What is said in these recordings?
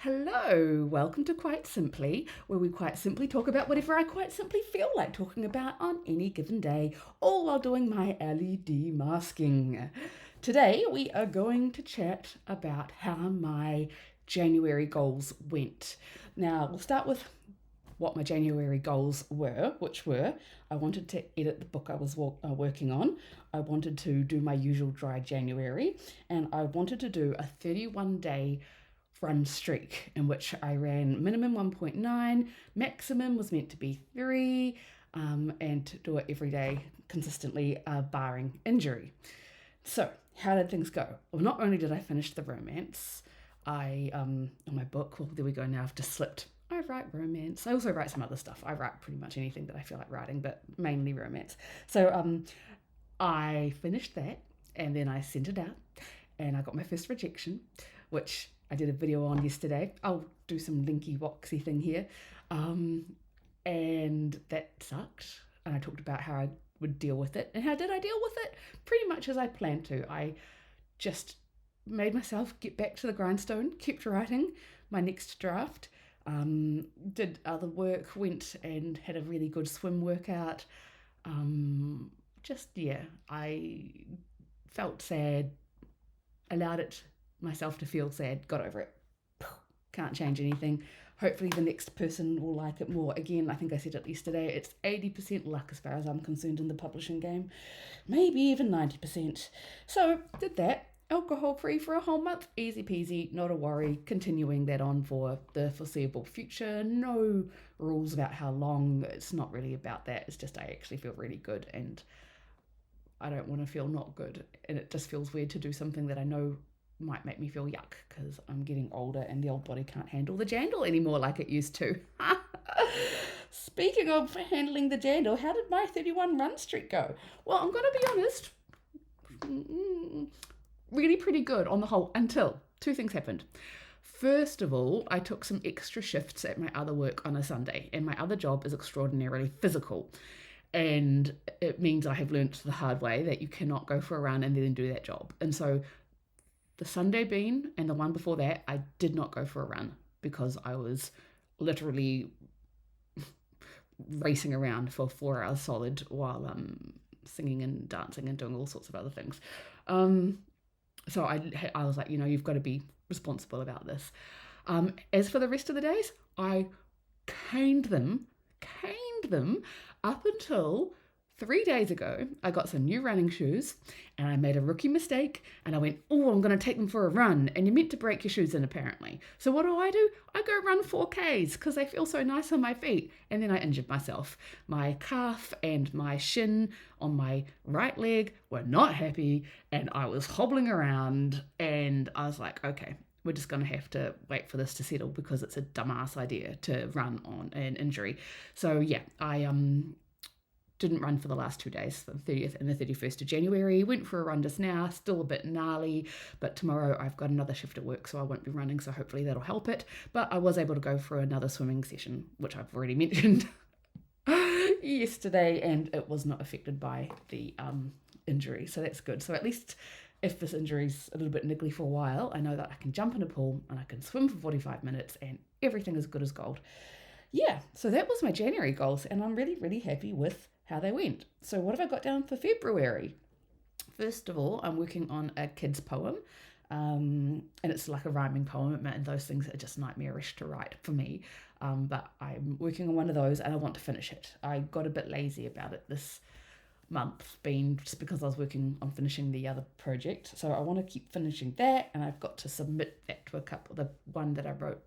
Hello, welcome to Quite Simply, where we quite simply talk about whatever I quite simply feel like talking about on any given day, all while doing my LED masking. Today, we are going to chat about how my January goals went. Now, we'll start with what my January goals were, which were I wanted to edit the book I was working on, I wanted to do my usual dry January, and I wanted to do a 31-day run streak in which I ran minimum 1.9, maximum was meant to be 3, and to do it every day consistently, barring injury. So, how did things go? Well, not only did I finish the romance, on my book, well, there we go now, I've just slipped. I write romance. I also write some other stuff. I write pretty much anything that I feel like writing, but mainly romance. So, I finished that and then I sent it out and I got my first rejection, which I did a video on yesterday. I'll do some linky boxy thing here. And that sucked. And I talked about how I would deal with it. And how did I deal with it? Pretty much as I planned to. I just made myself get back to the grindstone, kept writing my next draft, did other work, went and had a really good swim workout. I felt sad, allowed it myself to feel sad, got over it. Can't change anything. Hopefully the next person will like it more. Again, I think I said it yesterday, it's 80% luck as far as I'm concerned in the publishing game. Maybe even 90%. So, did that. Alcohol free for a whole month. Easy peasy, not a worry. Continuing that on for the foreseeable future. No rules about how long. It's not really about that. It's just I actually feel really good and I don't want to feel not good. And it just feels weird to do something that I know might make me feel yuck because I'm getting older and the old body can't handle the jandle anymore like it used to. Speaking of handling the jandle, how did my 31 run streak go? Well, I'm going to be honest, really pretty good on the whole until two things happened. First of all, I took some extra shifts at my other work on a Sunday, and my other job is extraordinarily physical. And it means I have learnt the hard way that you cannot go for a run and then do that job. And so the Sunday bean and the one before that, I did not go for a run because I was literally racing around for 4 hours solid while singing and dancing and doing all sorts of other things. So I was like, you've got to be responsible about this. As for the rest of the days, I caned them up until 3 days ago. I got some new running shoes and I made a rookie mistake and I went, I'm going to take them for a run. And you're meant to break your shoes in apparently. So what do? I go run 4Ks because they feel so nice on my feet. And then I injured myself. My calf and my shin on my right leg were not happy and I was hobbling around and I was like, okay, we're just going to have to wait for this to settle because it's a dumbass idea to run on an injury. So yeah, I didn't run for the last 2 days, the 30th and the 31st of January. Went for a run just now, still a bit gnarly, but tomorrow I've got another shift at work, so I won't be running, so hopefully that'll help it. But I was able to go for another swimming session, which I've already mentioned yesterday, and it was not affected by the injury, so that's good. So at least if this injury's a little bit niggly for a while, I know that I can jump in a pool and I can swim for 45 minutes and everything is good as gold. Yeah, so that was my January goals, and I'm really, really happy with how they went. So what have I got down for February? First of all, I'm working on a kid's poem, and it's like a rhyming poem, and those things are just nightmarish to write for me. But I'm working on one of those, and I want to finish it. I got a bit lazy about it this month, being just because I was working on finishing the other project. So I want to keep finishing that, and I've got to submit that to the one that I wrote,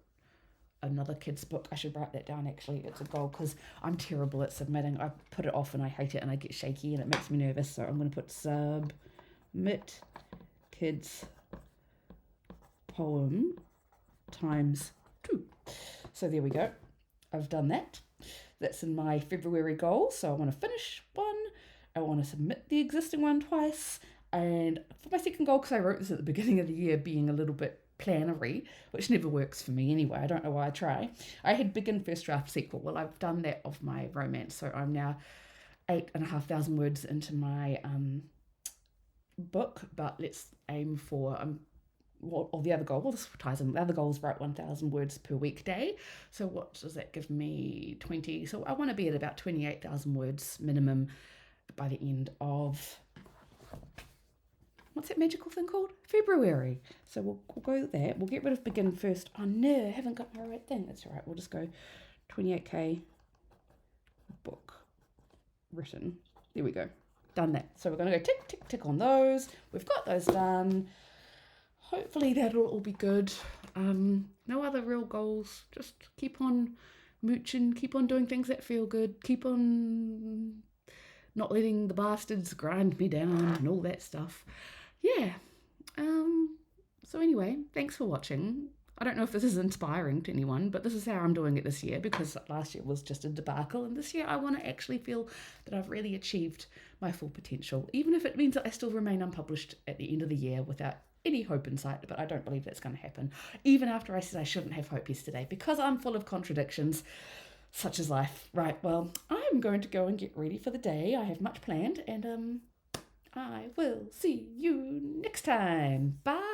another kid's book. I should write that down actually. It's a goal because I'm terrible at submitting. I put it off and I hate it and I get shaky and it makes me nervous. So I'm going to put submit kids poem times 2. So there we go. I've done that. That's in my February goal. So I want to finish one. I want to submit the existing one twice. And for my second goal, because I wrote this at the beginning of the year, being a little bit plannery, which never works for me anyway. I don't know why I try. I had begin first draft sequel. Well, I've done that of my romance, so I'm now 8,500 words into my book, but let's aim for or the other goal, well, this ties in, the other goal is write 1,000 words per weekday. So what does that give me? 20. So I want to be at about 28,000 words minimum by the end of, what's that magical thing called? February. So we'll go there. We'll get rid of begin first. Oh no, I haven't got my right thing. That's all right. We'll just go 28k book written. There we go. Done that. So we're going to go tick, tick, tick on those. We've got those done. Hopefully that'll all be good. No other real goals. Just keep on mooching, keep on doing things that feel good, keep on not letting the bastards grind me down and all that stuff. Yeah. So anyway, thanks for watching. I don't know if this is inspiring to anyone, but this is how I'm doing it this year, because last year was just a debacle, and this year I want to actually feel that I've really achieved my full potential, even if it means that I still remain unpublished at the end of the year without any hope in sight. But I don't believe that's going to happen, even after I said I shouldn't have hope yesterday, because I'm full of contradictions. Such is life. Right, well, I'm going to go and get ready for the day. I have much planned, and I will see you next time. Bye.